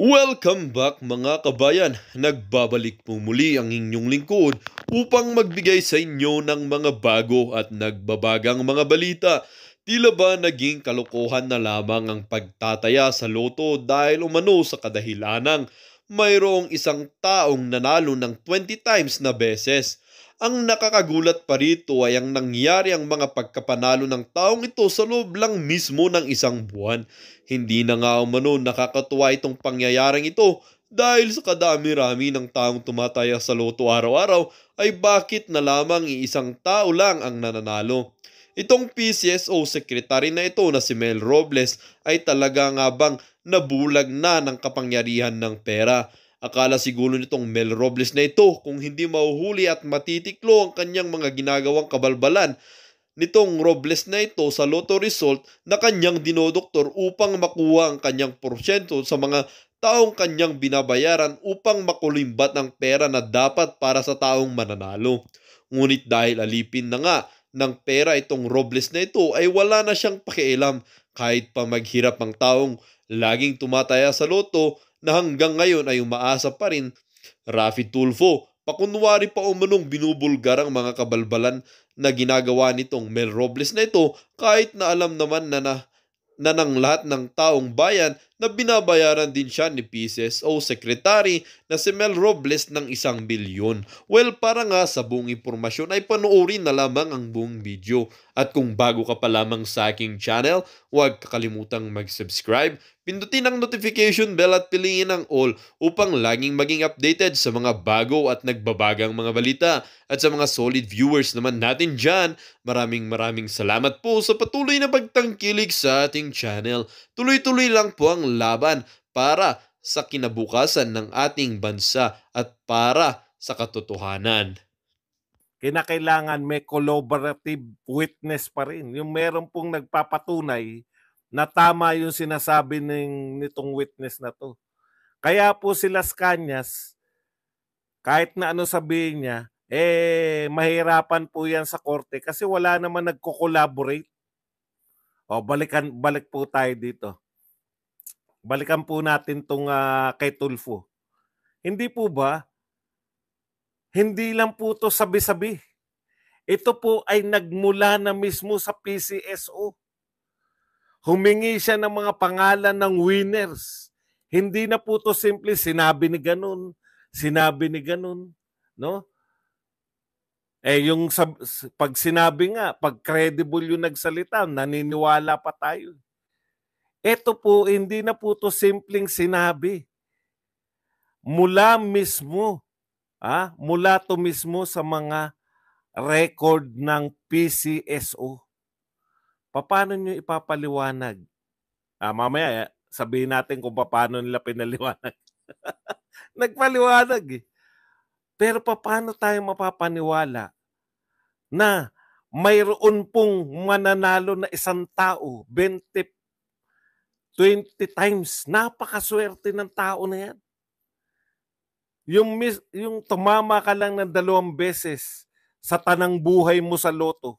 Welcome back mga kabayan! Nagbabalik po muli ang inyong lingkod upang magbigay sa inyo ng mga bago at nagbabagang mga balita. Tila ba naging kalokohan na lamang ang pagtataya sa loto dahil umano sa kadahilanang mayroong isang taong nanalo ng 20 times na beses. Ang nakakagulat pa rito ay ang nangyari ang mga pagkapanalo ng taong ito sa loob lang mismo ng isang buwan. Hindi na nga umano nakakatuwa itong pangyayaring ito dahil sa kadami-rami ng taong tumataya sa loto araw-araw ay bakit na lamang iisang tao lang ang nananalo. Itong PCSO secretary na ito na si Mel Robles ay talaga nga bang nabulag na ng kapangyarihan ng pera. Akala siguro nitong Mel Robles na ito kung hindi mahuhuli at matitiklo ang kanyang mga ginagawang kabalbalan nitong Robles na ito sa lotto result na kanyang dinodoktor upang makuha ang kanyang porsyento sa mga taong kanyang binabayaran upang makulimbat ang pera na dapat para sa taong mananalo. Ngunit dahil alipin na nga ng pera itong Robles na ito ay wala na siyang pakialam kahit pa maghirap ang taong laging tumataya sa loto na hanggang ngayon ay umaasa pa rin. Rafi Tulfo, pakunwari pa umanong binubulgar ang mga kabalbalan na ginagawa nitong Mel Robles na ito kahit na alam naman na ng lahat ng taong bayan na binabayaran din siya ni PCSO Secretary na si Mel Robles ng 1 bilyon. Well, para nga sa buong impormasyon ay panoorin na lamang ang buong video. At kung bago ka pa lamang sa aking channel, huwag kakalimutang mag-subscribe, pindutin ang notification bell at piliin ang all upang laging maging updated sa mga bago at nagbabagang mga balita. At sa mga solid viewers naman natin dyan, maraming salamat po sa patuloy na pagtangkilik sa ating channel. Tuloy-tuloy lang po ang laban para sa kinabukasan ng ating bansa at para sa katotohanan. Kinakailangan may collaborative witness pa rin. Yung meron pong nagpapatunay na tama yung sinasabi nitong witness na to. Kaya po si Las Cañas, kahit na ano sabihin niya, mahirapan po yan sa korte kasi wala naman nagko-collaborate. Balik po tayo dito. Balikan po natin tong kay Tulfo. Hindi po ba? Hindi lang po to sabi-sabi. Ito po ay nagmula na mismo sa PCSO. Humingi siya ng mga pangalan ng winners. Hindi na po to simple sinabi ni ganun, no? Yung pag sinabi nga, pag credible yung nagsalita, naniniwala pa tayo. Ito po, hindi na po to simpleng sinabi. Mula to mismo sa mga record ng PCSO. Paano nyo ipapaliwanag? Mamaya sabihin natin kung paano nila pinaliwanag. Nagpaliwanag eh. Pero paano tayo mapapaniwala na mayroon pong mananalo na isang tao 20 times? Napakaswerte ng tao na yan. Yung tumama ka lang ng 2 beses sa tanang buhay mo sa loto,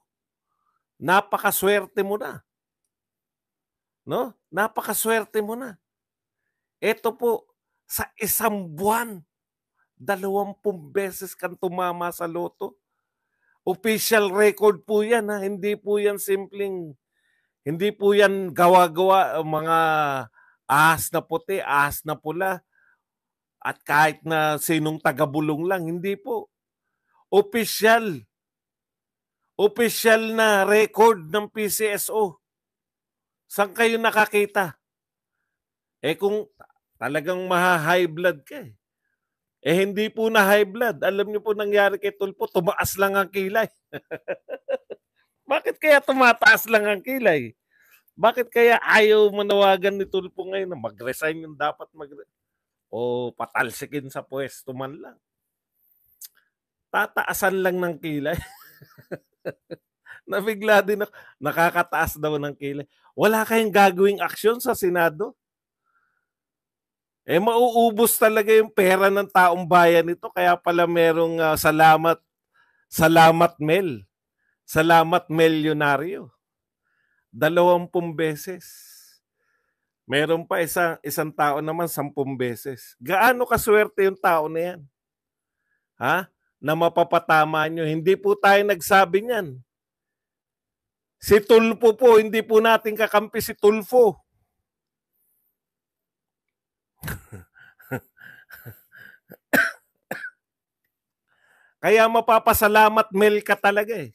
napakaswerte mo na. No? Napakaswerte mo na. Ito po, sa isang buwan, 20 beses kang tumama sa loto. Official record po yan. Hindi po yan hindi po yan gawa-gawa, mga ahas na puti, ahas na pula, at kahit na sinong tagabulong lang. Hindi po. Official na record ng PCSO. Saan kayo nakakita? Kung talagang maha-high blood ka hindi po na high blood. Alam niyo po nangyari kay Tulfo, tumaas lang ang kilay. Bakit kaya tumataas lang ang kilay? Bakit kaya ayaw manawagan ni Tulfo ngayon na mag-resign yung dapat o patalsikin sa pwesto man lang? Tataasan lang ng kilay. Nabigla din ako. Nakakataas daw ng kilay. Wala kayong gagawing aksyon sa Senado? Mauubos talaga yung pera ng taong bayan nito. Kaya pala merong salamat Mel. Salamat Milyonaryo. 20 beses. Meron pa isang tao naman 10 beses. Gaano kaswerte yung tao na yan? Ha? Na mapapatama nyo. Hindi po tayo nagsabi niyan. Si Tulfo po, hindi po natin kakampi si Tulfo. Kaya mapapasalamat Mel ka talaga eh.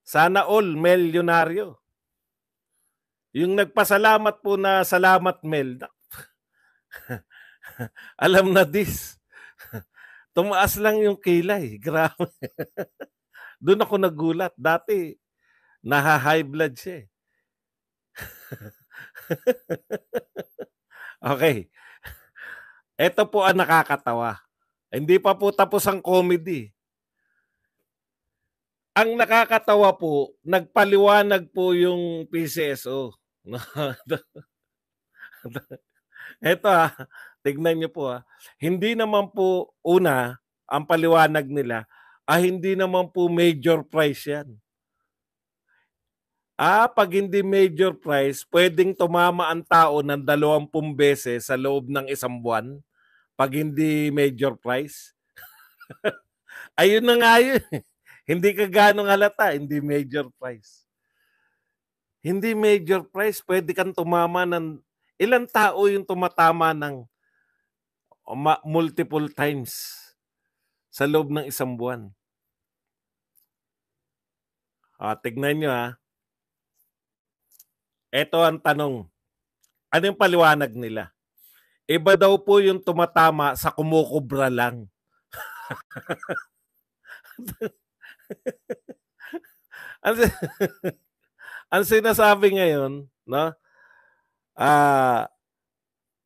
Sana all milyonaryo. Yung nagpasalamat po na salamat Mel, alam na this. Tumaas lang yung kilay. Grabe. Doon ako nagulat. Dati, naha-high blood siya eh. Okay. Ito po ang nakakatawa. Hindi pa po tapos ang comedy. Ang nakakatawa po, nagpaliwanag po yung PCSO. Ito tignan niyo po Hindi naman po una, ang paliwanag nila, hindi naman po major prize yan. Pag hindi major prize, pwedeng tumama ang tao ng 20 beses sa loob ng isang buwan pag hindi major prize. Ayun na nga yun. Hindi ka ganong halata, hindi major prize. Hindi major prize, pwede kang tumama ng ilang tao yung tumatama ng multiple times sa loob ng isang buwan. Tignan nyo Ito ang tanong. Ano yung paliwanag nila? Iba daw po yung tumatama sa kumukubra lang. Ang sinasabi ngayon, no?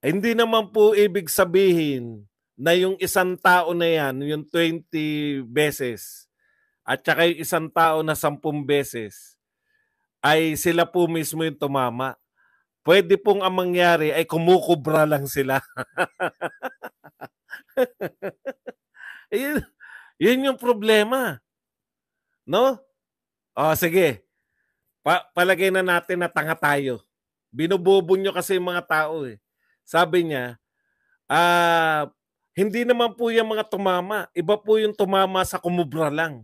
Hindi naman po ibig sabihin na yung isang tao na yan, yung 20 beses, at saka yung isang tao na 10 beses, ay sila po mismo yung tumama. Pwede pong ang mangyari ay kumukubra lang sila. Yun yung problema. No? Sige. Palagay na natin na tanga tayo. Binubobo nyo kasi yung mga tao eh. Sabi niya, hindi naman po yung mga tumama. Iba po yung tumama sa kumubra lang.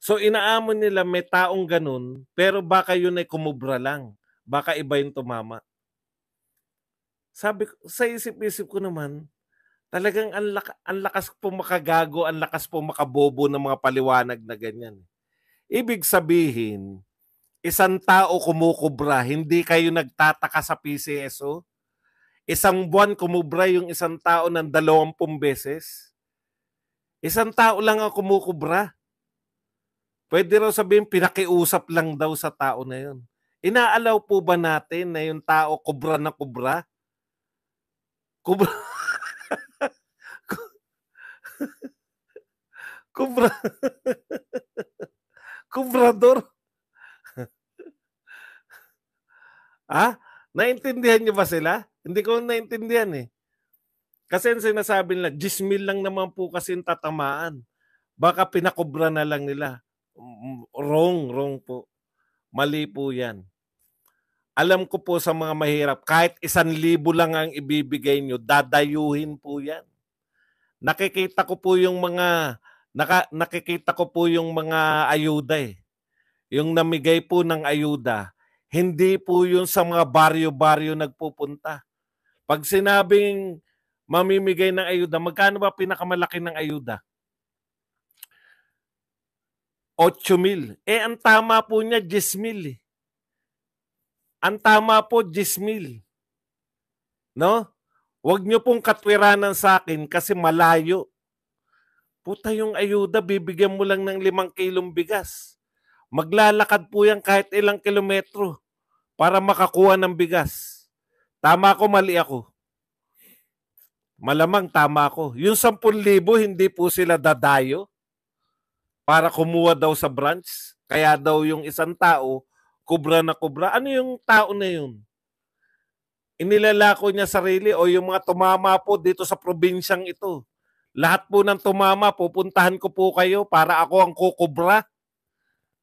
So inaamon nila may taong ganun, pero baka yun ay kumubra lang. Baka iba yung tumama. Sabi ko, sa isip-isip ko naman, talagang ang lakas po makagago, ang lakas po makabobo ng mga paliwanag na ganyan. Ibig sabihin, isang tao kumukubra, hindi kayo nagtataka sa PCSO? Isang buwan kumubra yung isang tao ng 20 beses? Isang tao lang ang kumukubra. Pwede raw sabihin, pinakiusap lang daw sa tao na yun. Inaalaw po ba natin na yung tao kubra na kubra? Kubra. Kubra. Kubrador. Naintindihan niyo ba sila? Hindi ko naintindihan eh. Kasi ang sinasabi nila, 10,000 lang naman po kasi yung tatamaan. Baka pinakubra na lang nila. Wrong po. Mali po yan. Alam ko po sa mga mahirap, kahit 1,000 lang ang ibibigay nyo, dadayuhin po yan. Nakikita ko po yung mga ayuda eh. Yung namigay po ng ayuda, hindi po yun sa mga baryo-baryo nagpupunta. Pag sinabing mamimigay ng ayuda, magkano ba pinakamalaki ng ayuda? 8,000. Ang tama po niya, 10,000 eh. Ang tama po, 10,000. No? Huwag niyo pong katwiranan sa akin kasi malayo. Puta yung ayuda, bibigyan mo lang ng 5 kilong bigas. Maglalakad po yan kahit ilang kilometro para makakuha ng bigas. Tama ako, mali ako. Malamang tama ako. Yung 10,000, hindi po sila dadayo para kumuha daw sa branch. Kaya daw yung isang tao, kubra na kubra. Ano yung tao na yun? Inilalako niya sarili o yung mga tumama po dito sa probinsyang ito. Lahat po ng tumama, pupuntahan ko po kayo para ako ang kukubra.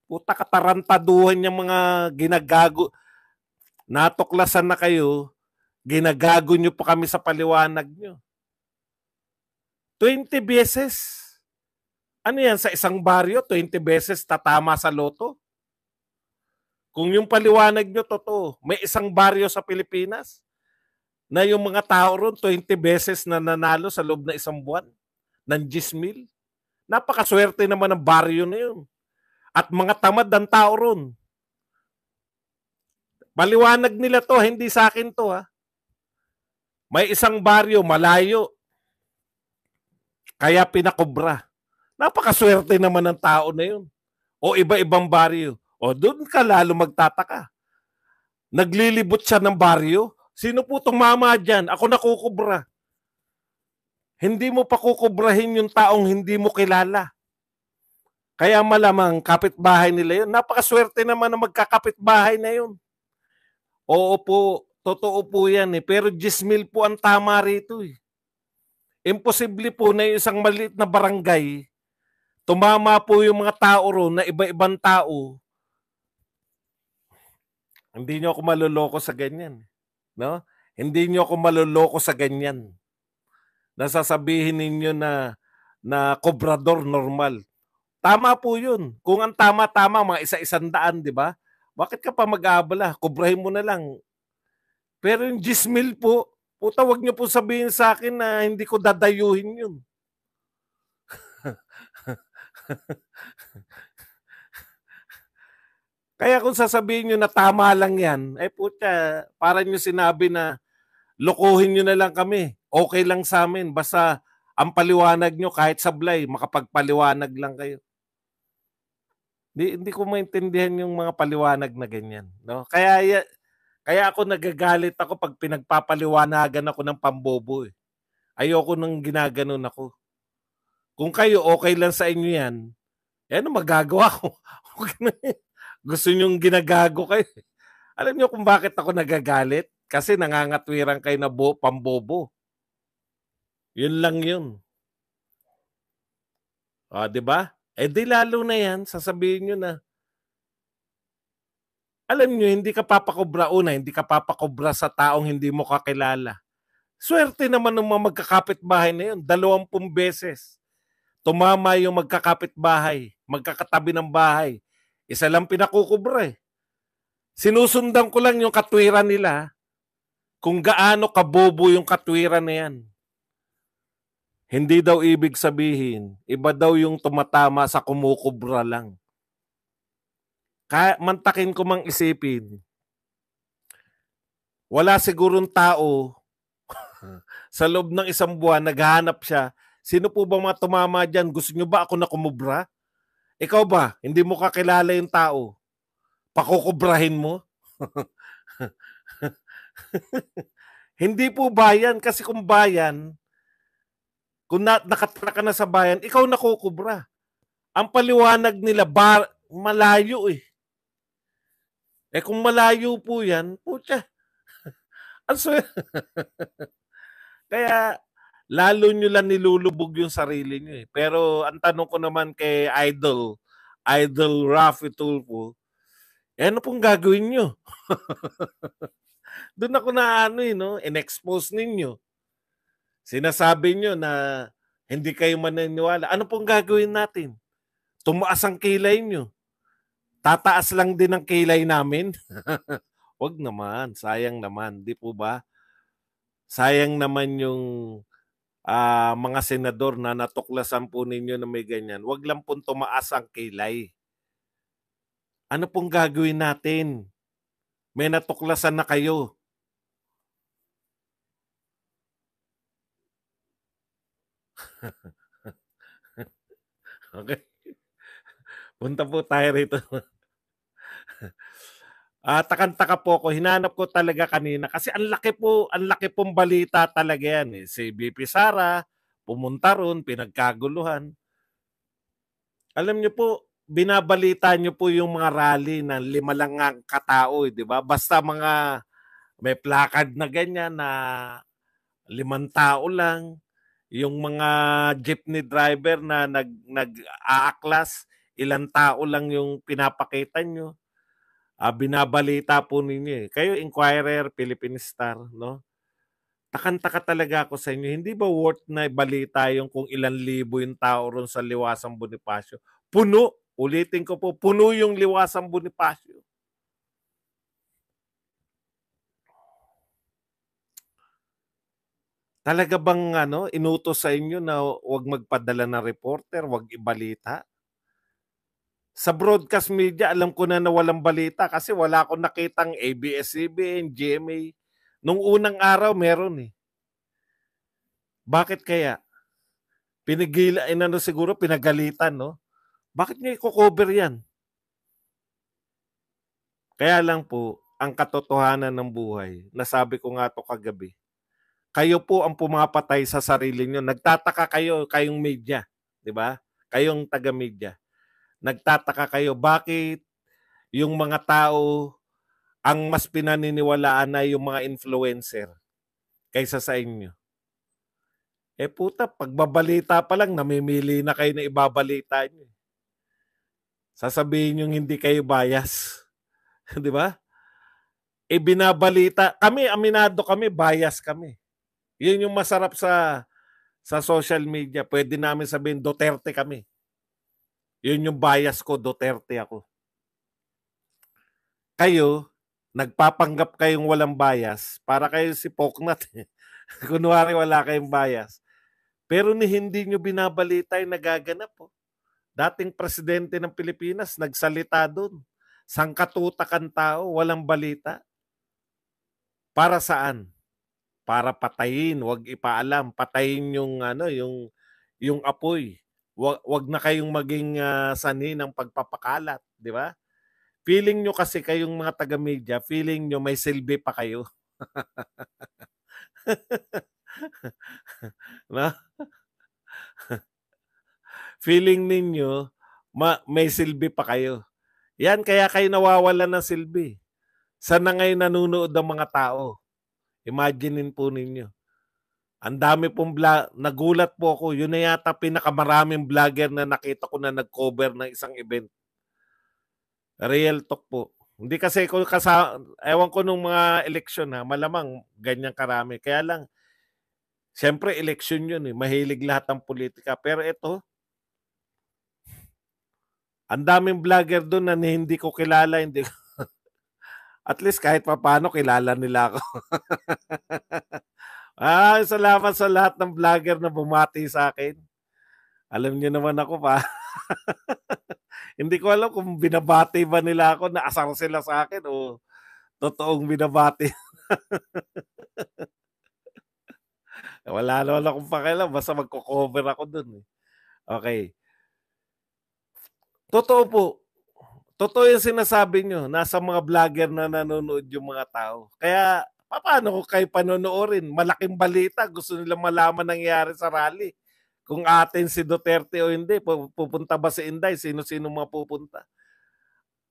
Puta, katarantaduhan yung mga ginagago. Natuklasan na kayo, ginagago nyo pa kami sa paliwanag nyo. 20 beses. Ano yan, sa isang baryo, 20 beses tatama sa loto? Kung yung paliwanag nyo totoo, may isang baryo sa Pilipinas na yung mga tao ron 20 beses na nanalo sa loob na isang buwan ng 10,000. Napakaswerte naman ng baryo na yun. At mga tamad ang tao ron. Paliwanag nila to, hindi sa akin to ha. May isang baryo, malayo. Kaya pinakobra. Napakaswerte naman ng tao na yun. O iba-ibang baryo. O doon ka lalo magtataka. Naglilibot siya ng baryo. Sino po itong mama dyan? Ako nakukubra. Hindi mo pa kukubrahin yung taong hindi mo kilala. Kaya malamang kapitbahay nila yun. Napakaswerte naman na magkakapitbahay na yun. Oo po, totoo po yan eh. Pero 10,000 po ang tama rito eh. Imposible po na yung isang maliit na barangay, tumama po yung mga tao ron na iba-ibang tao. Hindi nyo ako maluloko sa ganyan. No? Hindi nyo ako maluloko sa ganyan. Nasasabihin ninyo na kobrador normal. Tama po yun. Kung ang tama-tama, mga isa-isang daan, di ba? Bakit ka pa mag-aabala? Kobrahin mo na lang. Pero yung 10,000 po, puta, wag niyo po sabihin sa akin na hindi ko dadayuhin yun. Kaya kung sasabihin nyo na tama lang yan, puta, parang nyo sinabi na lokohin nyo na lang kami. Okay lang sa amin. Basta ang paliwanag nyo kahit sablay, makapagpaliwanag lang kayo. Hindi ko maintindihan yung mga paliwanag na ganyan. No? Kaya ako nagagalit ako pag pinagpapaliwanagan ako ng pambobo. Eh. Ayoko nang ginaganon ako. Kung kayo okay lang sa inyo yan, ano magagawa ko? Gusto nyong ginagago kayo. Alam niyo kung bakit ako nagagalit? Kasi nangangatwiran kayo na pambobo. Yun lang yun. O, di ba? Di lalo na yan, sasabihin nyo na, alam nyo, hindi ka papakobra una, hindi ka papakobra sa taong hindi mo kakilala. Swerte naman ng mga magkakapitbahay na yun, 20 beses. Tumama yung magkakapitbahay, magkakatabi ng bahay. Isa lang pinakukubra eh. Sinusundan ko lang yung katwiran nila kung gaano kabobo yung katwiran na yan. Hindi daw ibig sabihin, iba daw yung tumatama sa kumukubra lang. Kaya mantakin ko mang isipin, wala sigurong tao sa loob ng isang buwan, naghahanap siya, sino po ba mga tumama dyan? Gusto nyo ba ako na kumubra? Ikaw ba? Hindi mo kakilala yung tao. Pakukubrahin mo? Hindi po bayan. Kasi kung bayan, kung nakatira ka na sa bayan, ikaw nakukubra. Ang paliwanag nila, malayo eh. Kung malayo po yan, putya. Kaya, lalo nyo lang nilulubog yung sarili nyo eh. Pero, ang tanong ko naman kay Idol Raffy Tulfo, ano pong gagawin nyo? Doon ako na in-expose ninyo. Sinasabi nyo na hindi kayo maniniwala. Ano pong gagawin natin? Tumaas ang kilay nyo. Tataas lang din ang kilay namin. Wag naman. Sayang naman. Di po ba? Sayang naman yung mga senador na natuklasan po ninyo na may ganyan. Wag lang pong tumaas ang kilay. Ano pong gagawin natin? May natuklasan na kayo. Okay. Punta po tayo rito. Takang-taka po ako. Hinanap ko talaga kanina kasi ang laki pong balita talaga yan eh. Si BP Sara pumunta ron, pinagkaguluhan. Alam niyo po, binabalita niyo po yung mga rally na 5 lang ang katao, di ba? Basta mga may placard na ganyan na 5 tao lang. Yung mga jeepney driver na nag-aaklas, ilang tao lang yung pinapakita nyo. binabalita po ninyo eh. Kayo, Inquirer, Philippine Star, no? Takang-taka talaga ako sa inyo. Hindi ba worth na balita yung kung ilan libo yung tao ron sa Liwasang Bonifacio? Puno. Ulitin ko po, puno yung Liwasang Bonifacio. Talaga bang inutos sa inyo na huwag magpadala ng reporter, huwag ibalita? Sa broadcast media, alam ko na walang balita kasi wala akong nakitang ABS-CBN, GMA. Nung unang araw, meron eh. Bakit kaya? Siguro pinagalitan, no? Bakit niyo i-cover yan? Kaya lang po, ang katotohanan ng buhay, nasabi ko nga to kagabi, kayo po ang pumapatay sa sarili niyo. Nagtataka kayo, kayong media, di ba? Kayong taga-media. Nagtataka kayo, bakit yung mga tao ang mas pinaniniwalaan na yung mga influencer kaysa sa inyo? Eh puta, pagbabalita pa lang, namimili na kayo na ibabalita niyo. Sasabihin yung hindi kayo bias. Di ba? E binabalita, kami, aminado kami, bias kami. Yun yung masarap sa social media. Pwede namin sabihin, Duterte kami. Yun yung bias ko, Duterte ako. Kayo, nagpapanggap kayong walang bias para kayo si Poknat. Kunwari wala kayong bias. Pero hindi nyo binabalita yung nagaganap. Oh. Dating presidente ng Pilipinas, nagsalita doon. Sangkatutakan tao, walang balita. Para saan? Para patayin, wag ipaalam, patayin yung yung apoy. Wag na kayong maging sanhi ng pagpapakalat, di ba? Feeling nyo kasi kayong mga taga-media, feeling nyo may silbi pa kayo. No? Feeling ninyo may silbi pa kayo. Yan, kaya kayo nawawalan ng silbi. Sana ngayon nanonood ang mga tao? Imaginein po ninyo. Ang dami pong nagulat po ako. Yun na yata pinakamaraming vlogger na nakita ko na nag-cover ng isang event. Real talk po. Hindi kasi ko ewan ko nung mga eleksyon malamang ganyan karami. Kaya lang, siyempre eleksyon yun eh. Mahilig lahat ng politika. Pero ito, ang daming vlogger doon na hindi ko kilala. At least kahit paano kilala nila ako. Salamat sa lahat ng vlogger na bumati sa akin. Alam niyo naman ako pa. Hindi ko alam kung binabati ba nila ako, na asar sila sa akin o totoong binabati. Wala naman akong pakialam, basta magko-cover ako dun. Okay. Totoo po. Totoo yung sinasabi nyo. Nasa mga vlogger na nanonood yung mga tao. Kaya, paano ko kayo panonoorin? Malaking balita. Gusto nila malaman nangyari sa rally. Kung atin si Duterte o hindi, pupunta ba si Inday? Sino-sino mga pupunta?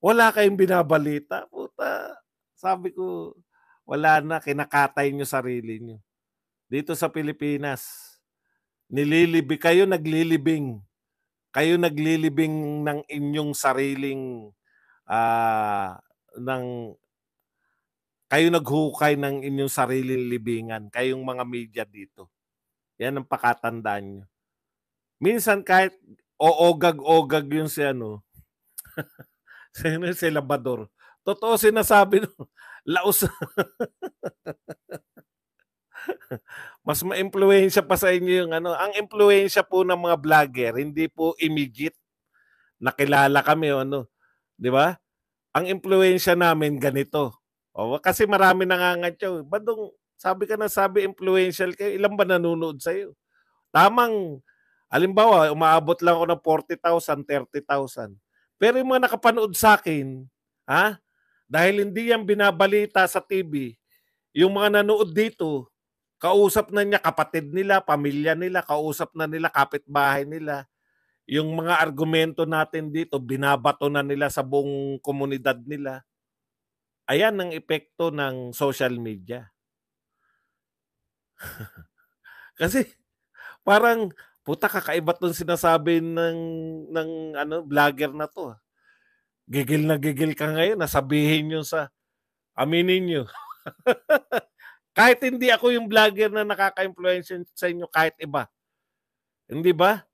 Wala kayong binabalita. Puta, sabi ko, wala na. Kinakatay nyo sarili nyo. Dito sa Pilipinas, kayo naglilibing. Kayo naglilibing ng inyong sariling kayo naghukay ng inyong sariling libingan, kayong mga media dito. Yan ang pakatandaan nyo. Minsan kahit oogag-ogag yun si si Labrador. Totoo sinasabi no. Laos. Mas ma-impluwensya pa sa inyo yung ang impluwensya po ng mga vlogger, hindi po immediate. Nakilala kami o 'di ba? Ang impluwensya namin ganito. O kasi marami nangangatyaw. Badong sabi influential kayo, ilan ba nanonood sa iyo? Tamang halimbawa, umaabot lang ako ng 40,000, 30,000. Pero yung mga nakapanood sa akin, dahil hindi yan binabalita sa TV, yung mga nanood dito, kausap na niya kapatid nila, pamilya nila, kausap na nila kapitbahay nila. Yung mga argumento natin dito, binabato na nila sa buong komunidad nila. Ayan ang epekto ng social media. Kasi parang puta kakaiba tong sinasabi ng vlogger na to. Gigil na gigil ka ngayon, nasabihin nyo aminin nyo. Kahit hindi ako yung vlogger na nakaka-influence sa inyo, kahit iba. Hindi ba?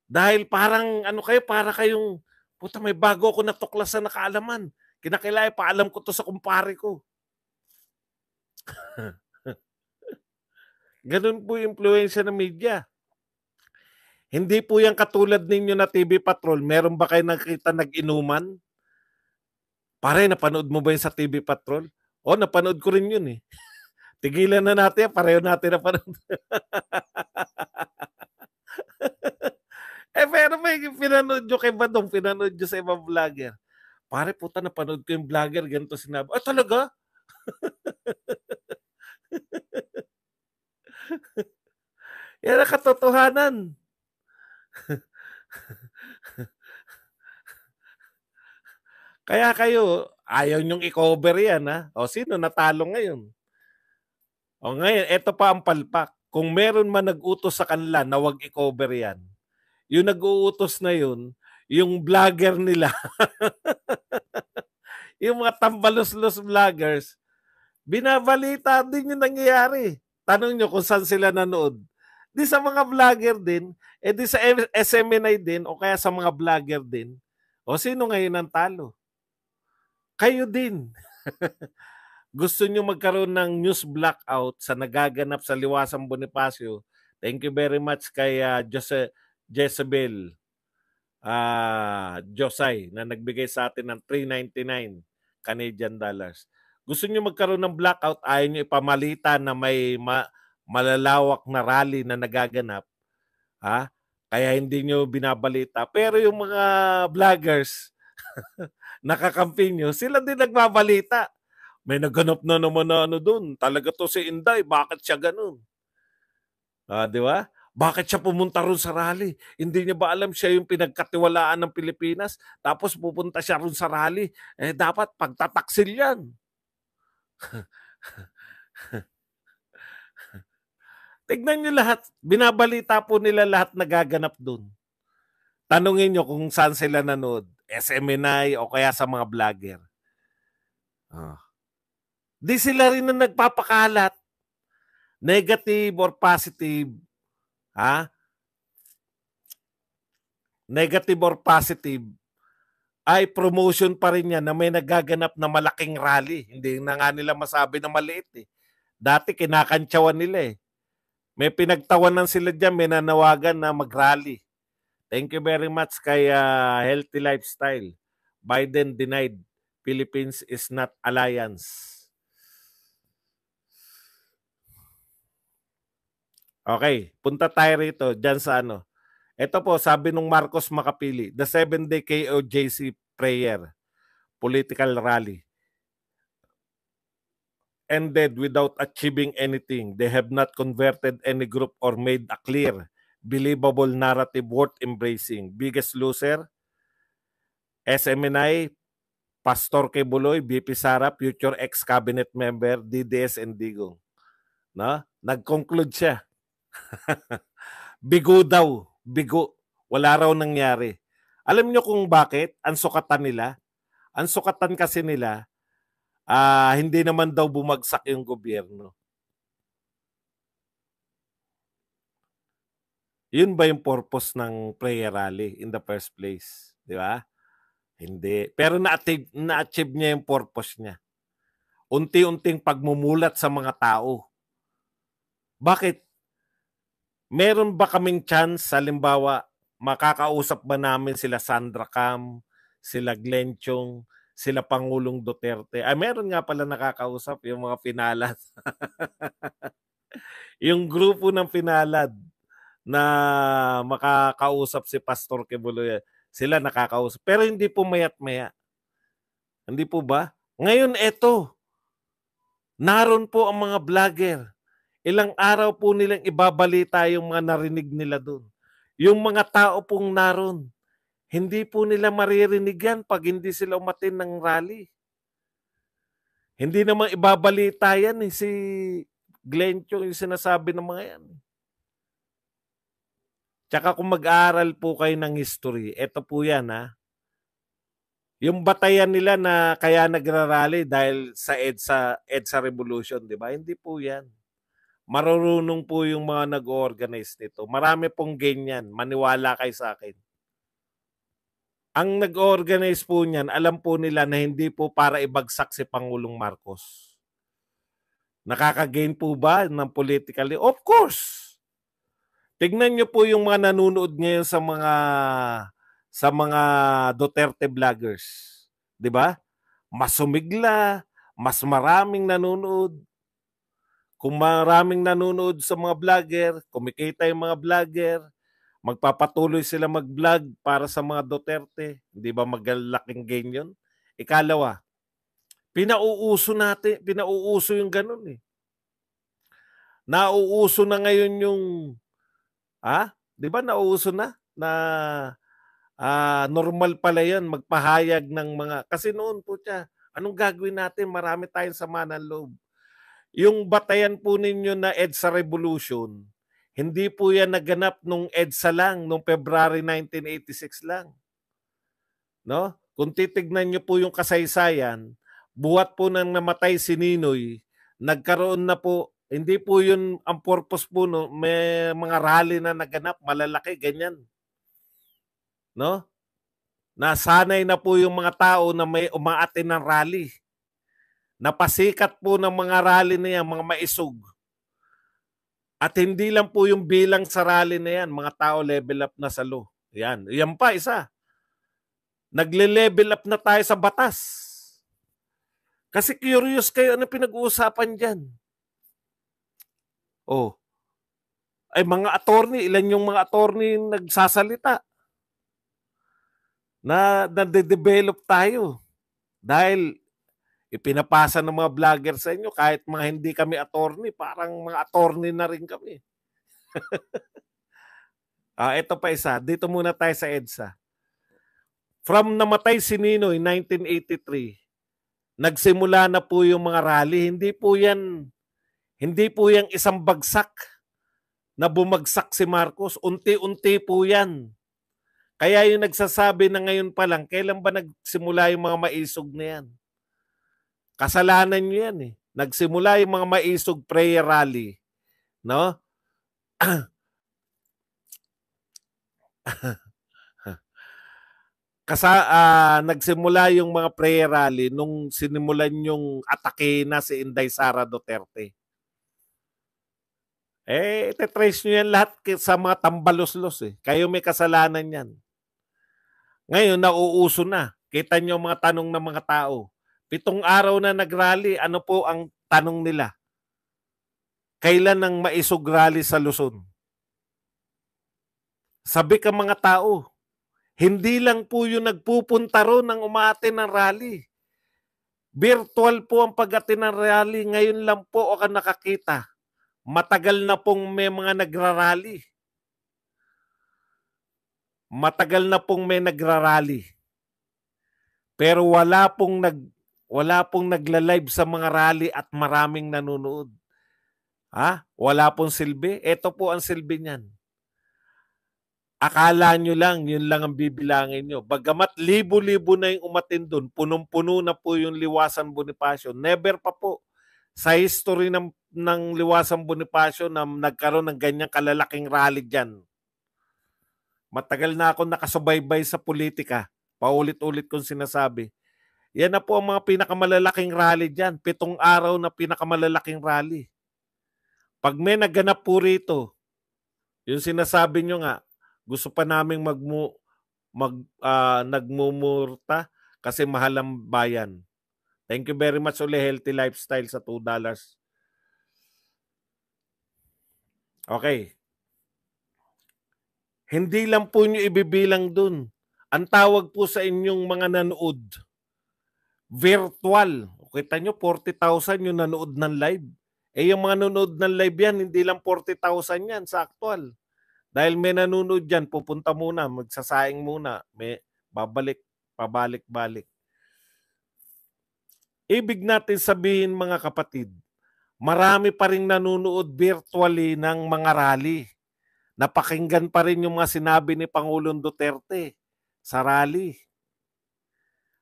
Dahil parang para kayong, puta, may bago ako natuklasan na kaalaman. Kinakailangan paalam ko to sa kumpare ko. Ganun po yung influensya ng media. Hindi po yan katulad ninyo na TV Patrol. Meron ba kayo nakita nag-inuman? Pare, napanood mo ba yun sa TV Patrol? O, napanood ko rin yun eh. Tigilan na natin, pareho natin napanood. Pero may pinanood nyo kay Badong, pinanood nyo sa ibang vlogger. Pare, puta, napanood ko yung vlogger, ganito sinabi. Ah, talaga? Yan ang katotohanan. Kaya kayo, ayaw nyong i-cover yan, ha? O, sino natalo ngayon? O, ngayon, eto pa ang palpak. Kung meron man nag-utos sa kanila na wag i-cover yan, yung nag-uutos na yun, yung vlogger nila, yung mga tambalos-los vloggers, binabalita din yung nangyayari. Tanong nyo kung saan sila nanood. Di sa mga vlogger din, di sa SMNI din, o kaya sa mga vlogger din. O sino ngayon ang talo? Kayo din. Gusto nyo magkaroon ng news blackout sa nagaganap sa Liwasang Bonifacio. Thank you very much kay Jezebel Josay na nagbigay sa atin ng $3.99 Canadian dollars. Gusto nyo magkaroon ng blackout, ayaw nyo ipamalita na may malalawak na rally na nagaganap. Ha? Kaya hindi nyo binabalita. Pero yung mga vloggers, nakakampi nyo, sila din nagbabalita. May naganap na naman na doon. Talaga to si Inday, bakit siya ganun? Di ba? Bakit siya pumunta ron sa rally? Hindi niya ba alam siya yung pinagkatiwalaan ng Pilipinas? Tapos pupunta siya ron sa rally. Dapat pagtataksil yan. Tignan niyo lahat. Binabalita po nila lahat nagaganap doon. Tanungin niyo kung saan sila nanood. SMNI o kaya sa mga vlogger. Di sila rin na nagpapakalat. Negative or positive. Negative or positive ay promotion pa rin yan na may nagaganap na malaking rally. Hindi na nga nila masabi na maliit eh. Dati kinakantsawan nila eh. May pinagtawanan sila dyan, may nanawagan na mag-rally. Thank you very much kay Healthy Lifestyle. Biden denied Philippines is not alliance. Okay, punta tayo rito dyan sa ano. Ito po, sabi nung Marcos Makapili, the 7-day KOJC prayer, political rally, ended without achieving anything. They have not converted any group or made a clear, believable narrative worth embracing. Biggest loser, SMNI, Pastor Kebuloy, BP Sara, future ex-cabinet member, DDS and Digong. No? Nag-conclude siya. Bigo daw. Bigo. Wala raw nangyari. Alam niyo kung bakit? Ang sukatan nila. Ang sukatan kasi nila, hindi naman daw bumagsak yung gobyerno. Yun ba yung purpose ng prayer rally in the first place? Di ba? Hindi. Pero na-achieve niya yung purpose niya. Unti-unting pagmumulat sa mga tao. Bakit? Meron ba kaming chance, halimbawa, makakausap ba namin sila Sandra Cam, sila Glenn Chong, sila Pangulong Duterte? Meron nga pala nakakausap yung mga pinalad. Yung grupo ng pinalad na makakausap si Pastor Kebuloy, sila nakakausap. Pero hindi po mayat-maya. Hindi po ba? Ngayon, eto. Naroon po ang mga vlogger. Ilang araw po nilang ibabalita yung mga narinig nila doon. Yung mga tao pong naroon, hindi po nila maririnig yan pag hindi sila umatin ng rally. Hindi naman ibabalita yan si Glenn Chong yung sinasabi ng mga yan. Tsaka kung mag-aaral po kayo ng history, eto po yan Yung batayan nila na kaya nagrarally dahil sa EDSA Revolution, di ba? Hindi po yan. Marurunong po yung mga nag-organize nito. Marami pong ganyan. Maniwala kayo sa akin. Ang nag-organize po niyan, alam po nila na hindi po para ibagsak si Pangulong Marcos. Nakaka-gain po ba ng politically? Of course! Tignan niyo po yung mga nanonood ngayon sa mga Duterte vloggers. 'Di ba? Mas sumigla, mas maraming nanonood. Kung maraming nanonood sa mga vlogger, kumikita yung mga vlogger, magpapatuloy sila mag-vlog para sa mga Duterte. Hindi ba magalaking gain yun? Ikalawa, pinauuso yung ganun eh. Nauuso na ngayon yung, di ba nauuso na normal pala yan, magpahayag ng mga, kasi noon po siya, anong gagawin natin? Marami tayong sama ng loob. Yung batayan po ninyo na EDSA Revolution, hindi po yan naganap nung EDSA lang, nung February 1986 lang. No? Kung titignan nyo po yung kasaysayan, buhat po nang namatay si Ninoy, nagkaroon na po, hindi po yun ang purpose po, no? May mga rally na naganap, malalaki, ganyan. No? Nasanay na po yung mga tao na may umaatin ng rally. Napasikat po ng mga rally na yan, mga maisog. At hindi lang po yung bilang sa rally na yan, mga tao level up na sa law. Yan. Yan pa, isa. Nagle-level up na tayo sa batas. Kasi curious kayo, ano pinag-uusapan dyan? Oh. Ay, mga attorney, ilan yung mga attorney nagsasalita? Na nade-develop tayo. Dahil ipinapasa ng mga vlogger sa inyo, kahit mga hindi kami attorney, parang mga attorney na rin kami. Ito pa isa. Dito muna tayo sa EDSA. From namatay si Ninoy 1983, nagsimula na po yung mga rally. Hindi po yan isang bagsak na bumagsak si Marcos. Unti-unti po yan. Kaya yung nagsasabi na ngayon pa lang, kailan ba nagsimula yung mga maisog na yan? Kasalanan nyo yan eh. Nagsimula yung mga maisog prayer rally. No? Nagsimula yung mga prayer rally nung sinimulan yung atake na si Inday Sara Duterte. Ite-trace nyo yan lahat sa mga tambalos-los eh. Kayo may kasalanan yan. Ngayon, nauuso na. Kita nyo mga tanong ng mga tao. 7 araw na nag-rally, ano po ang tanong nila? Kailan ang maisog rally sa Luzon? Sabi ka mga tao, hindi lang po yung nagpupunta ron ng umaatin ng rally. Virtual po ang pag-atin ng rally. Ngayon lang po ako nakakita. Matagal na pong may mga nagrarally. Matagal na pong may nagrarally. Pero wala pong nagla-live sa mga rally at maraming nanonood. Wala pong silbi. Ito po ang silbi niyan. Akala nyo lang, yun lang ang bibilangin nyo. Bagamat libo-libo na yung umatin doon, punong-puno na po yung Liwasan Bonifacio. Never pa po sa history ng Liwasan Bonifacio na nagkaroon ng ganyang kalalaking rally dyan. Matagal na ako nakasubaybay sa politika. Paulit-ulit kong sinasabi. Yan na po ang mga pinakamalalaking rally dyan. 7 araw na pinakamalalaking rally. Pag may naganap po rito, yung sinasabi nyo nga, gusto pa naming nagmumurta kasi mahal ang bayan. Thank you very much ulit, Healthy Lifestyle sa $2. Okay. Hindi lang po nyo ibibilang dun. Ang tawag po sa inyong mga nanood, virtual. Kita nyo, 40,000 yung nanood ng live. Yung mga nanood ng live yan, hindi lang 40,000 yan sa actual. Dahil may nanonood dyan, pupunta muna, magsasaing muna, may pabalik-balik. Ibig natin sabihin mga kapatid, marami pa rin nanonood virtually ng mga rally. Napakinggan pa rin yung mga sinabi ni Pangulong Duterte sa rally.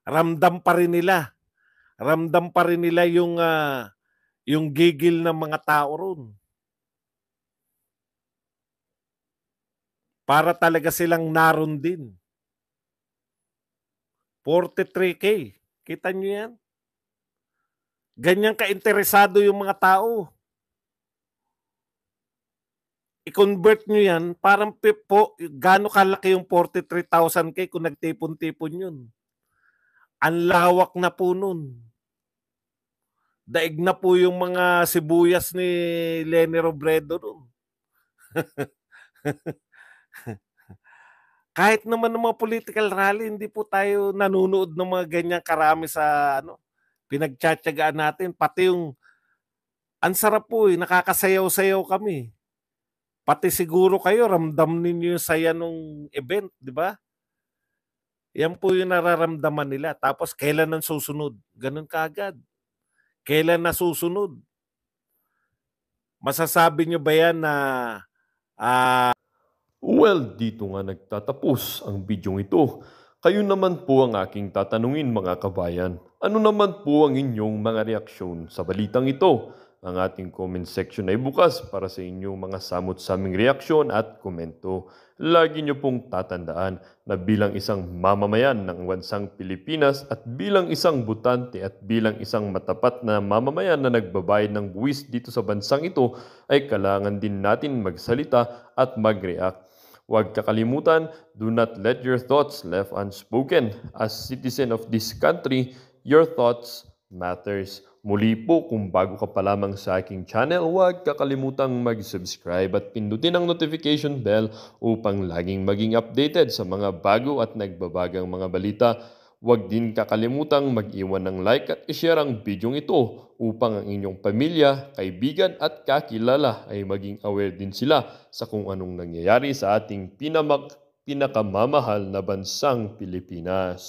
Ramdam pa rin nila. Ramdam pa rin nila yung gigil ng mga tao ron. Para talaga silang naroon din. 43K. Kita nyo yan? Ganyan ka-interesado yung mga tao. I-convert nyo yan, parang gano'ng kalaki yung 43,000K kung nagtipon-tipon yun. Ang lawak na po nun. Daig na po yung mga sibuyas ni Leni Robredo nun. Kahit naman ng mga political rally, hindi po tayo nanunood ng mga ganyan karami sa pinagtsatsagaan natin. Pati yung, ang sarap po nakakasayaw-sayaw kami. Pati siguro kayo, ramdam ninyo yung saya nung event, di ba? Yan po yung nararamdaman nila. Tapos, kailan ang susunod? Ganun kaagad. Kailan na susunod? Masasabi nyo ba yan na Well, dito nga nagtatapos ang bidyong ito. Kayo naman po ang aking tatanungin mga kabayan. Ano naman po ang inyong mga reaksyon sa balitang ito? Ang ating comment section ay bukas para sa inyong mga samot-saming reaksyon at komento. Lagi niyo pong tatandaan na bilang isang mamamayan ng bansang Pilipinas at bilang isang butante at bilang isang matapat na mamamayan na nagbabayad ng buwis dito sa bansang ito ay kailangan din natin magsalita at mag-react. Huwag kakalimutan, do not let your thoughts left unspoken. As citizen of this country, your thoughts matters. Muli po, kung bago ka pa lamang sa aking channel, huwag kakalimutang mag-subscribe at pindutin ang notification bell upang laging maging updated sa mga bago at nagbabagang mga balita. Huwag din kakalimutang mag-iwan ng like at i-share ang bidyong ito upang ang inyong pamilya, kaibigan at kakilala ay maging aware din sila sa kung anong nangyayari sa ating pinakamamahal na bansang Pilipinas.